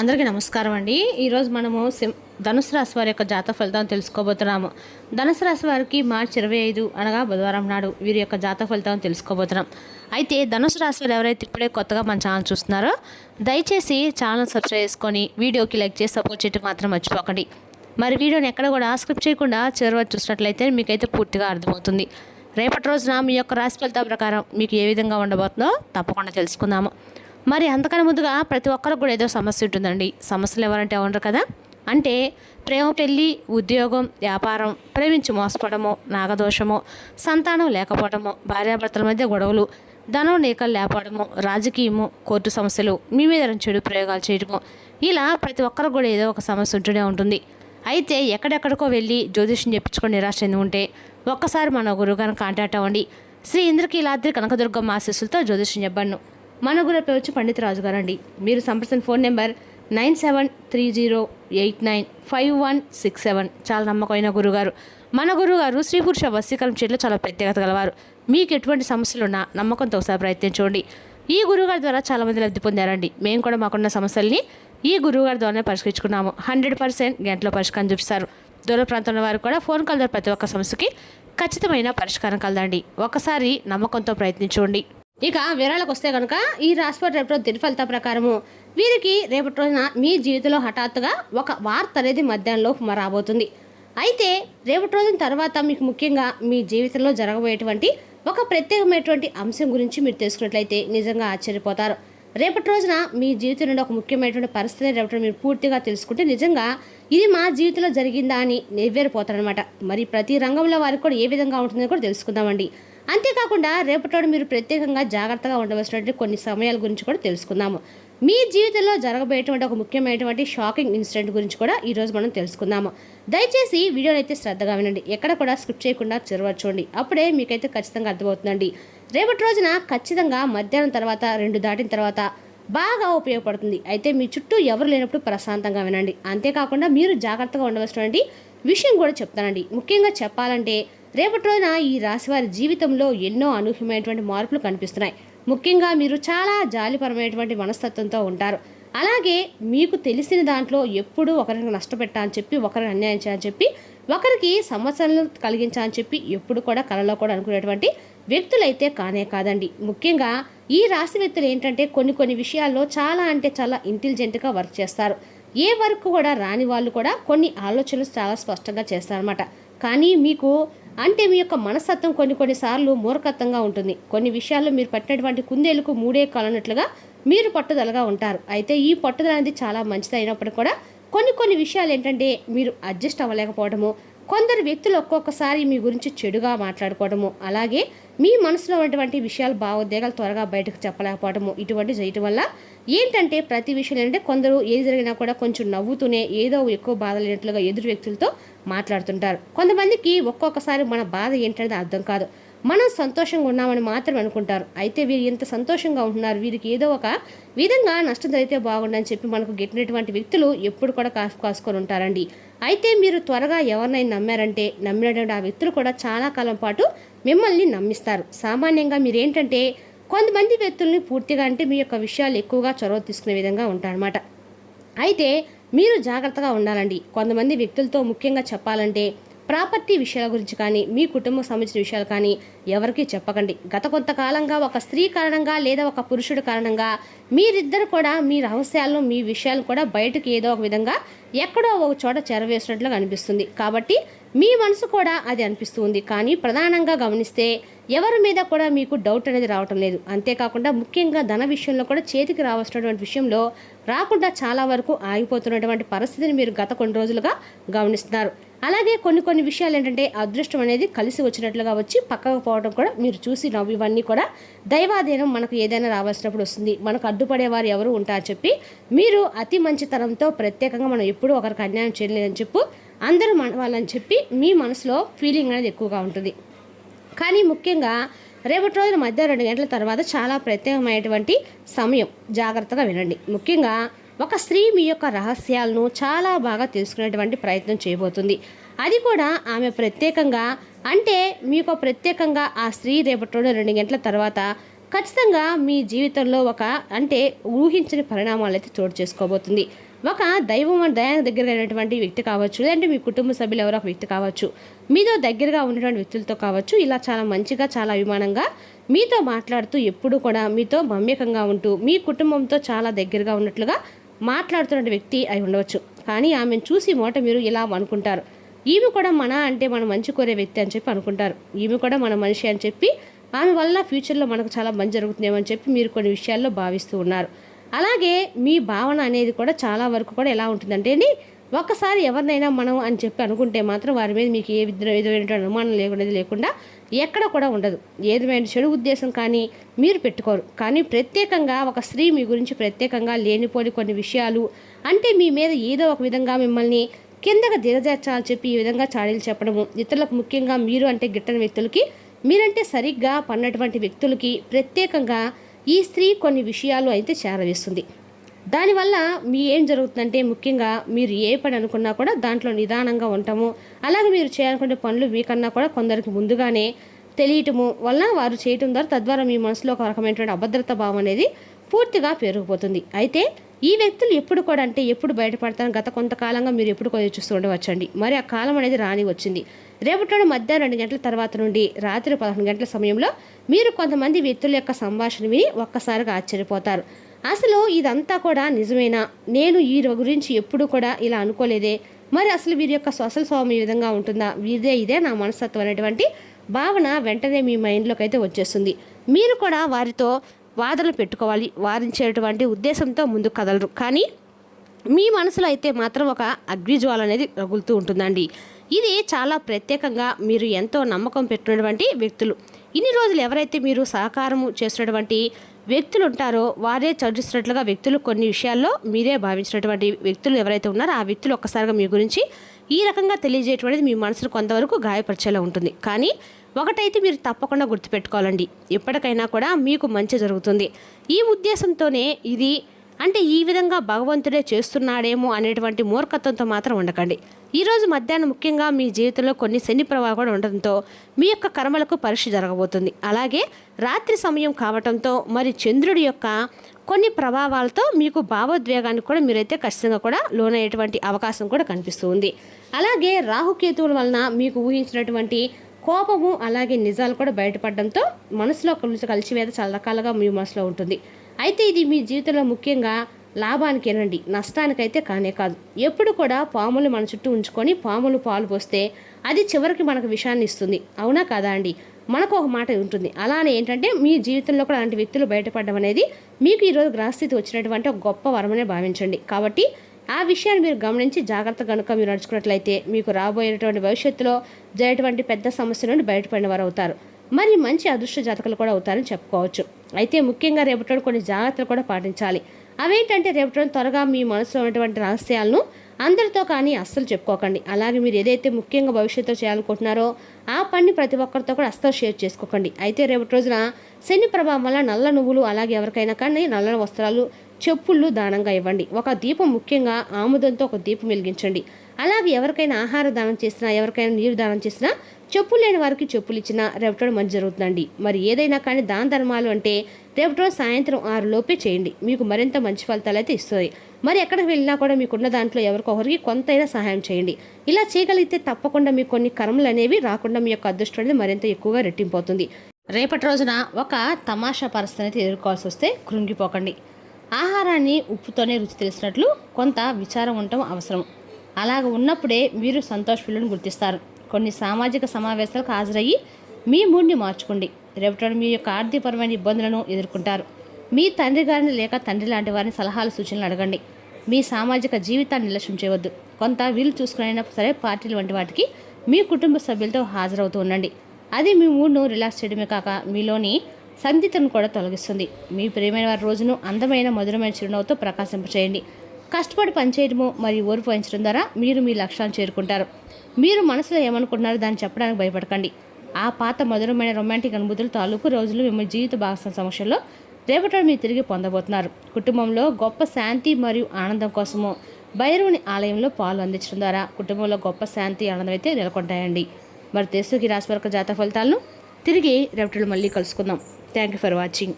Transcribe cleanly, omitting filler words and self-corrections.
అందరికీ నమస్కారం అండి. ఈరోజు మనము ధనుసు రాశి వారి యొక్క జాతక ఫలితాలను తెలుసుకోబోతున్నాము. ధనుసు రాశి వారికి మార్చి 25 అనగా బుధవారం నాడు వీరి యొక్క జాతక ఫలితాలను తెలుసుకోబోతున్నాం. అయితే ధనుసు రాశి వారు ఎవరైతే ఇప్పుడే కొత్తగా మన ఛానల్ చూస్తున్నారో దయచేసి ఛానల్ సబ్స్క్రైబ్ చేసుకొని వీడియోకి లైక్ చేసి సపోర్ట్ చేయడం మాత్రం మర్చిపోకండి. మరి వీడియోని ఎక్కడ కూడా స్కిప్ చేయకుండా చివరి వరకు చూసినట్లయితే మీకైతే పూర్తిగా అర్థమవుతుంది. రేపటి రోజున మీ యొక్క రాశి ఫలితాల ప్రకారం మీకు ఏ విధంగా ఉండబోతుందో తప్పకుండా తెలుసుకుందాము. మరి అంతకన్నా ముందుగా ప్రతి ఒక్కరికి కూడా ఏదో సమస్య ఉంటుందండి. సమస్యలు ఎవరంటే ఉండరు కదా. అంటే ప్రేమ, పెళ్ళి, ఉద్యోగం, వ్యాపారం, ప్రేమించి మోసపోవడము, నాగదోషము, సంతానం లేకపోవడము, భార్యాభర్తల మధ్య గొడవలు, ధనం నీకలు లేకపోవడము, రాజకీయము, కోర్టు సమస్యలు, మీ మీద చెడు ప్రయోగాలు చేయడము, ఇలా ప్రతి ఒక్కరికి కూడా ఏదో ఒక సమస్య ఉంటూనే ఉంటుంది. అయితే ఎక్కడెక్కడికో వెళ్ళి జ్యోతిష్యం చెప్పించుకొని నిరాశ చెంది ఉంటే ఒక్కసారి మన గురువుగారిని కాంటాక్ట్ అవ్వండి. శ్రీ ఇంద్రకీలాద్రి కనకదుర్గమ్మ ఆశీస్సులతో జ్యోతిష్యం చెప్పాను. మన గురు పేరు వచ్చి పండిత్ రాజు గారు అండి. మీరు సంప్రదించిన ఫోన్ నెంబర్ 9730895167. చాలా నమ్మకమైన గురుగారు. మన గురుగారు స్త్రీ పురుష వశీకరణ చేయడంలో చాలా ప్రత్యేకత గలవారు. మీకు ఎటువంటి సమస్యలు ఉన్నా నమ్మకంతో ఒకసారి ప్రయత్నించండి. ఈ గురుగారి ద్వారా చాలామంది లబ్ధి పొందారండి. మేము కూడా మాకున్న సమస్యల్ని ఈ గురువుగారి ద్వారానే పరిష్కరించుకున్నాము. 100% గంటలో పరిష్కారం చూపిస్తారు. దూర ప్రాంతంలో వారు కూడా ఫోన్ కాల్ ద్వారా ప్రతి ఒక్క సమస్యకి ఖచ్చితమైన పరిష్కారం కలదండి. ఒకసారి నమ్మకంతో ప్రయత్నించండి. ఇక వివరాలకు వస్తే కనుక ఈ రాశివారి రేపటి దిన ఫలితాల ప్రకారము వీరికి రేపటి రోజున మీ జీవితంలో హఠాత్తుగా ఒక వార్త అనేది మధ్యాహ్నంలో రాబోతుంది. అయితే రేపటి రోజున తర్వాత మీకు ముఖ్యంగా మీ జీవితంలో జరగబోయేటువంటి ఒక ప్రత్యేకమైనటువంటి అంశం గురించి మీరు తెలుసుకున్నట్లయితే నిజంగా ఆశ్చర్యపోతారు. రేపటి రోజున మీ జీవితం నుండి ఒక ముఖ్యమైనటువంటి పరిస్థితిని రేపటి మీరు పూర్తిగా తెలుసుకుంటే నిజంగా ఇది మా జీవితంలో జరిగిందా అని నెవ్వేరిపోతారనమాట. మరి ప్రతి రంగంలో వారికి కూడా ఏ విధంగా ఉంటుందని కూడా తెలుసుకుందామండి. అంతేకాకుండా రేపటి మీరు ప్రత్యేకంగా జాగ్రత్తగా ఉండవలసినటువంటి కొన్ని సమయాల గురించి కూడా తెలుసుకుందాము. మీ జీవితంలో జరగబోయేటువంటి ఒక ముఖ్యమైనటువంటి షాకింగ్ ఇన్సిడెంట్ గురించి కూడా ఈరోజు మనం తెలుసుకుందాము. దయచేసి వీడియోని అయితే శ్రద్ధగా వినండి. ఎక్కడ కూడా స్కిప్ చేయకుండా చూడండి. అప్పుడే మీకైతే ఖచ్చితంగా అర్థమవుతుందండి. రేపటి రోజున ఖచ్చితంగా మధ్యాహ్నం తర్వాత 2 దాటిన తర్వాత బాగా ఉపయోగపడుతుంది. అయితే మీ చుట్టూ ఎవరు లేనప్పుడు ప్రశాంతంగా వినండి. అంతేకాకుండా మీరు జాగ్రత్తగా ఉండవలసినటువంటి విషయం కూడా చెప్తానండి. ముఖ్యంగా చెప్పాలంటే రేపటి రోజున ఈ రాశివారి జీవితంలో ఎన్నో అనూహ్యమైనటువంటి మార్పులు కనిపిస్తున్నాయి. ముఖ్యంగా మీరు చాలా జాలిపరమైనటువంటి మనస్తత్వంతో ఉంటారు. అలాగే మీకు తెలిసిన దాంట్లో ఎప్పుడూ ఒకరికి నష్టపెట్టాలని చెప్పి, ఒకరికి అన్యాయం చేయాలని చెప్పి, ఒకరికి సమస్యలను కలిగించాలని చెప్పి ఎప్పుడు కూడా కలలో కూడా అనుకునేటువంటి వ్యక్తులైతే కానే కాదండి. ముఖ్యంగా ఈ రాశి వ్యక్తులు ఏంటంటే కొన్ని విషయాల్లో చాలా అంటే చాలా ఇంటెలిజెంట్గా వర్క్ చేస్తారు. ఏ వర్క్ కూడా రాని వాళ్ళు కూడా కొన్ని ఆలోచనలు చాలా స్పష్టంగా చేస్తారన్నమాట. కానీ మీకు అంటే మీ యొక్క మనస్తత్వం కొన్నిసార్లు మూర్ఖత్వంగా ఉంటుంది. కొన్ని విషయాల్లో మీరు పట్టినటువంటి కుందేలకు 3 కాలన్నట్లుగా మీరు పట్టుదలగా ఉంటారు. అయితే ఈ పట్టుదల అనేది చాలా మంచిది అయినప్పటికీ కూడా కొన్ని విషయాలు ఏంటంటే మీరు అడ్జస్ట్ అవ్వలేకపోవడము, కొందరు వ్యక్తులు ఒక్కొక్కసారి మీ గురించి చెడుగా మాట్లాడుకోవడము, అలాగే మీ మనసులో ఉన్నటువంటి విషయాలు భావోద్వేగాలు త్వరగా బయటకు చెప్పలేకపోవడము, ఇటువంటి చేయటం వల్ల ఏంటంటే ప్రతి విషయం ఏంటంటే కొందరు ఏది జరిగినా కూడా కొంచెం నవ్వుతూనే ఏదో ఎక్కువ బాధ లేనట్లుగా ఎదురు వ్యక్తులతో మాట్లాడుతుంటారు. కొంతమందికి ఒక్కొక్కసారి మన బాధ ఏంటనేది అర్థం కాదు. మనం సంతోషంగా ఉన్నామని మాత్రం అనుకుంటారు. అయితే వీరు ఎంత సంతోషంగా ఉంటున్నారు, వీరికి ఏదో ఒక విధంగా నష్టం జరిగితే బాగుండని చెప్పి మనకు గెట్టినటువంటి వ్యక్తులు ఎప్పుడు కూడా కాసుకొని ఉంటారండి. అయితే మీరు త్వరగా ఎవరినైనా నమ్మారంటే నమ్మినటువంటి ఆ వ్యక్తులు కూడా చాలా కాలం పాటు మిమ్మల్ని నమ్మిస్తారు. సామాన్యంగా మీరేంటంటే కొంతమంది వ్యక్తుల్ని పూర్తిగా అంటే మీ యొక్క విషయాలు ఎక్కువగా చొరవ తీసుకునే విధంగా ఉంటారన్నమాట. అయితే మీరు జాగ్రత్తగా ఉండాలండి. కొంతమంది వ్యక్తులతో ముఖ్యంగా చెప్పాలంటే ప్రాపర్టీ విషయాల గురించి కానీ, మీ కుటుంబం సంబంధించిన విషయాలు కానీ ఎవరికీ చెప్పకండి. గత కొంతకాలంగా ఒక స్త్రీ కారణంగా లేదా ఒక పురుషుడు కారణంగా మీరిద్దరు కూడా మీ రహస్యాలను, మీ విషయాలను కూడా బయటకు ఏదో ఒక విధంగా ఎక్కడో ఒక చోట చేరవేసినట్లుగా అనిపిస్తుంది. కాబట్టి మీ మనసు కూడా అది అనిపిస్తుంది. కానీ ప్రధానంగా గమనిస్తే ఎవరి మీద కూడా మీకు డౌట్ అనేది రావటం లేదు. అంతేకాకుండా ముఖ్యంగా ధన విషయంలో కూడా చేతికి రావాల్సినటువంటి విషయంలో రాకుండా చాలా వరకు ఆగిపోతున్నటువంటి పరిస్థితిని మీరు గత కొన్ని రోజులుగా గమనిస్తున్నారు. అలాగే కొన్ని విషయాలు ఏంటంటే అదృష్టం అనేది కలిసి వచ్చినట్లుగా వచ్చి పక్కకు పోవడం కూడా మీరు చూసి ఇవన్నీ కూడా దైవాధీనం. మనకు ఏదైనా రావాల్సినప్పుడు వస్తుంది, మనకు అడ్డుపడేవారు ఎవరు ఉంటారని చెప్పి మీరు అతి మంచితనంతో ప్రత్యేకంగా మనం ఎప్పుడూ ఒకరికి అన్యాయం చేయలేదని చెప్పు అందరూ మన వాళ్ళని చెప్పి మీ మనసులో ఫీలింగ్ అనేది ఎక్కువగా ఉంటుంది. కానీ ముఖ్యంగా రేపటి రోజున మధ్యాహ్నం 2 గంటల తర్వాత చాలా ప్రత్యేకమైనటువంటి సమయం. జాగ్రత్తగా వినండి. ముఖ్యంగా ఒక స్త్రీ మీ యొక్క రహస్యాలను చాలా బాగా తెలుసుకునేటువంటి ప్రయత్నం చేయబోతుంది. అది కూడా ఆమె ప్రత్యేకంగా అంటే మీకు ప్రత్యేకంగా ఆ స్త్రీ రేపటి రోజు 2 గంటల తర్వాత ఖచ్చితంగా మీ జీవితంలో అంటే ఊహించని పరిణామాలు అయితే చోటు చేసుకోబోతుంది. ఒక దైవ దగ్గరగా అయినటువంటి వ్యక్తి కావచ్చు, లేదంటే మీ కుటుంబ సభ్యులు ఎవరో ఒక వ్యక్తి కావచ్చు, మీతో దగ్గరగా ఉన్నటువంటి వ్యక్తులతో కావచ్చు, ఇలా చాలా మంచిగా చాలా అభిమానంగా మీతో మాట్లాడుతూ ఎప్పుడూ కూడా మీతో మమ్యకంగా ఉంటూ మీ కుటుంబంతో చాలా దగ్గరగా ఉన్నట్లుగా మాట్లాడుతున్న వ్యక్తి అయి ఉండవచ్చు. కానీ ఆమెను చూసి మీరు ఇలా అనుకుంటారు, ఈమె కూడా మన మంచి కోరే వ్యక్తి అని చెప్పి అనుకుంటారు, ఈమె కూడా మన మనిషి అని చెప్పి, ఆమె వల్ల ఫ్యూచర్లో మనకు చాలా మంచి జరుగుతుందేమో అని చెప్పి మీరు కొన్ని విషయాల్లో భావిస్తూ ఉన్నారు. అలాగే మీ భావన అనేది కూడా చాలా వరకు కూడా ఎలా ఉంటుందంటే ఒక్కసారి ఎవరినైనా మనం అని చెప్పి అనుకుంటే మాత్రం వారి మీద మీకు ఏ విధమైన అనుమానం లేకుండా ఎక్కడ కూడా ఉండదు. ఏదైనా చెడు ఉద్దేశం కానీ మీరు పెట్టుకోరు. కానీ ప్రత్యేకంగా ఒక స్త్రీ మీ గురించి ప్రత్యేకంగా లేనిపోని కొన్ని విషయాలు అంటే మీ మీద ఏదో ఒక విధంగా మిమ్మల్ని కిందకు దిగజార్చాలని చెప్పి ఈ విధంగా చాడీలు చెప్పడము, ఇతరులకు ముఖ్యంగా మీరు అంటే గిట్టని వ్యక్తులకి, మీరంటే సరిగ్గా పన్నటువంటి వ్యక్తులకి ప్రత్యేకంగా ఈ స్త్రీ కొన్ని విషయాలు అయితే చేరవేస్తుంది. దానివల్ల ఏం జరుగుతుందంటే ముఖ్యంగా మీరు ఏ పని అనుకున్నా కూడా దాంట్లో నిదానంగా ఉంటాము. అలాగే మీరు చేయాలనుకునే పనులు మీకన్నా కూడా కొందరికి ముందుగానే తెలియటము వల్ల వారు చేయటం ద్వారా తద్వారా మీ మనసులో ఒక రకమైనటువంటి అభద్రత భావం అనేది పూర్తిగా పెరిగిపోతుంది. అయితే ఈ వ్యక్తులు ఎప్పుడు కూడా అంటే ఎప్పుడు బయటపడతారు, గత కొంతకాలంగా మీరు ఎప్పుడు కూడా చూస్తూ ఉండవచ్చండి. మరి ఆ కాలం అనేది రాని వచ్చింది. రేపటి మధ్యాహ్నం 2 గంటల తర్వాత నుండి రాత్రి 11 గంటల సమయంలో మీరు కొంతమంది వ్యక్తుల యొక్క సంభాషణ విని ఒక్కసారిగా ఆశ్చర్యపోతారు. అసలు ఇదంతా కూడా నిజమేనా, నేను ఈ గురించి ఎప్పుడు కూడా ఇలా అనుకోలేదే, మరి అసలు వీరి యొక్క అసలు స్వభావం ఈ విధంగా ఉంటుందా, ఇదే నా మనస్తత్వం అనేటువంటి భావన వెంటనే మీ మైండ్లోకి అయితే వచ్చేస్తుంది. మీరు కూడా వారితో వాదనలు పెట్టుకోవాలి, వారించేటువంటి ఉద్దేశంతో ముందుకు కదలరు. కానీ మీ మనసులో అయితే మాత్రం ఒక అగ్నిజ్వాల అనేది రగులుతూ ఉంటుందండి. ఇది చాలా ప్రత్యేకంగా మీరు ఎంతో నమ్మకం పెట్టినటువంటి వ్యక్తులు. ఇన్ని రోజులు ఎవరైతే మీరు సహకారము చేసినటువంటి వ్యక్తులు ఉంటారో వారే చర్చిస్తున్నట్లుగా వ్యక్తులు కొన్ని విషయాల్లో మీరే భావించినటువంటి వ్యక్తులు ఎవరైతే ఉన్నారో ఆ వ్యక్తులు ఒక్కసారిగా మీ గురించి ఈ రకంగా తెలియజేయటువంటిది మీ మనసును కొంతవరకు గాయపరిచేలా ఉంటుంది. కానీ ఒకటైతే మీరు తప్పకుండా గుర్తుపెట్టుకోవాలండి, ఎప్పటికైనా కూడా మీకు మంచి జరుగుతుంది. ఈ ఉద్దేశంతోనే ఇది అంటే ఈ విధంగా భగవంతుడే చేస్తున్నాడేమో అనేటువంటి మూర్ఖత్వంతో మాత్రం ఉండకండి. ఈరోజు మధ్యాహ్నం ముఖ్యంగా మీ జీవితంలో కొన్ని శని ప్రభావం కూడా ఉండడంతో మీ యొక్క కర్మలకు పరీక్ష జరగబోతుంది. అలాగే రాత్రి సమయం కావటంతో మరి చంద్రుడి యొక్క కొన్ని ప్రభావాలతో మీకు భావోద్వేగానికి కూడా మీరైతే ఖచ్చితంగా కూడా లోనయ్యేటువంటి అవకాశం కూడా కనిపిస్తూ ఉంది. అలాగే రాహుకేతువుల వలన మీకు ఊహించినటువంటి కోపము అలాగే నిజాలు కూడా బయటపడడంతో మనసులో కలిసివేత చాలా రకాలుగా మీ మనసులో ఉంటుంది. అయితే ఇది మీ జీవితంలో ముఖ్యంగా లాభానికేనండి, నష్టానికైతే కానే కాదు. ఎప్పుడు కూడా పాములు మన చుట్టూ ఉంచుకొని పాములు పాలు పోస్తే అది చివరికి మనకు విషయాన్ని ఇస్తుంది, అవునా కాదా అండి? మనకు ఒక మాట ఉంటుంది. అలానే ఏంటంటే మీ జీవితంలో కూడా అలాంటి వ్యక్తులు బయటపడడం అనేది మీకు ఈరోజు గ్రహస్థితి వచ్చినటువంటి ఒక గొప్ప వరమనే భావించండి. కాబట్టి ఆ విషయాన్ని మీరు గమనించి జాగ్రత్త కనుక మీరు నడుచుకున్నట్లయితే మీకు రాబోయేటువంటి భవిష్యత్తులో జరిగేటువంటి పెద్ద సమస్య నుండి బయటపడిన వారు అవుతారు. మరి మంచి అదృష్ట జాతకులు కూడా అవుతారని చెప్పుకోవచ్చు. అయితే ముఖ్యంగా రేపటి కొన్ని జాగ్రత్తలు కూడా పాటించాలి. అవేంటంటే రేపటి త్వరగా మీ మనసులో ఉన్నటువంటి రహస్యాలను అందరితో కానీ అస్సలు చెప్పుకోకండి. అలాగే మీరు ఏదైతే ముఖ్యంగా భవిష్యత్తులో చేయాలనుకుంటున్నారో ఆ పని ప్రతి ఒక్కరితో కూడా అస్సలు షేర్ చేసుకోకండి. అయితే రేపటి రోజున శని ప్రభావం వల్ల నల్ల నువ్వులు అలాగే ఎవరికైనా కానీ నల్ల వస్త్రాలు చెప్పుళ్ళు దానంగా ఇవ్వండి. ఒక దీపం ముఖ్యంగా ఆముదంతో ఒక దీపం వెలిగించండి. అలాగే ఎవరికైనా ఆహార దానం చేసినా ఎవరికైనా నీరు దానం చేసినా చెప్పులు లేని వారికి చెప్పులు ఇచ్చినా రేపటి మంచి జరుగుతుందండి. మరి ఏదైనా కానీ దాన ధర్మాలు అంటే రేపటి సాయంత్రం 6 లోపే చేయండి, మీకు మరింత మంచి ఫలితాలు అయితే ఇస్తుంది. మరి ఎక్కడికి వెళ్ళినా కూడా మీకున్న దాంట్లో ఎవరికొకరికి కొంతైనా సహాయం చేయండి. ఇలా చేయగలిగితే తప్పకుండా మీకు కొన్ని కర్మలు అనేవి రాకుండా మీ యొక్క అదృష్టం అనేది మరింత ఎక్కువగా రెట్టింపోతుంది. రేపటి రోజున ఒక తమాషా పరిస్థితిని ఎదుర్కోవాల్సి వస్తే కృంగిపోకండి. ఆహారాన్ని ఉప్పుతోనే రుచి తెలిసినట్లు కొంత విచారం ఉండటం అవసరం. అలాగ ఉన్నప్పుడే మీరు సంతోష్ గుర్తిస్తారు. కొన్ని సామాజిక సమావేశాలకు హాజరయ్యి మీ మూడ్ని మార్చుకోండి. రేపటి మీ యొక్క ఆర్థికపరమైన ఇబ్బందులను ఎదుర్కొంటారు. మీ తండ్రి గారిని లేక తండ్రి లాంటి వారిని సలహాలు సూచనలు అడగండి. మీ సామాజిక జీవితాన్ని నిర్లక్ష్యం చేయవద్దు. కొంత వీలు చూసుకునైనా సరే పార్టీలు వంటి వాటికి మీ కుటుంబ సభ్యులతో హాజరవుతూ ఉండండి. అది మీ మూడ్ను రిలాక్స్ చేయడమే కాక మీలోని సందిగ్ధతను కూడా తొలగిస్తుంది. మీ ప్రియమైన వారి రోజును అందమైన మధురమైన చిరునవ్వుతో ప్రకాశింపచేయండి. కష్టపడి పనిచేయడము మరియు ఓర్పు వహించడం ద్వారా మీరు మీ లక్ష్యాన్ని చేరుకుంటారు. మీరు మనసులో ఏమనుకుంటున్నారో దాన్ని చెప్పడానికి భయపడకండి. ఆ పాత మధురమైన రొమాంటిక్ అనుభూతులు తాలూకు రోజులు మిమ్మల్ని జీవిత భాగస్వామి సమక్షంలో రేపటి మీరు తిరిగి పొందబోతున్నారు. కుటుంబంలో గొప్ప శాంతి మరియు ఆనందం కోసము భైరవుని ఆలయంలో పాలు అందించడం ద్వారా కుటుంబంలో గొప్ప శాంతి ఆనందం అయితే నెలకొంటాయండి. మరి తెలుసుకి రాశి వరకు జాతక ఫలితాలను తిరిగి రేపటి మళ్ళీ కలుసుకుందాం. Thank you for watching.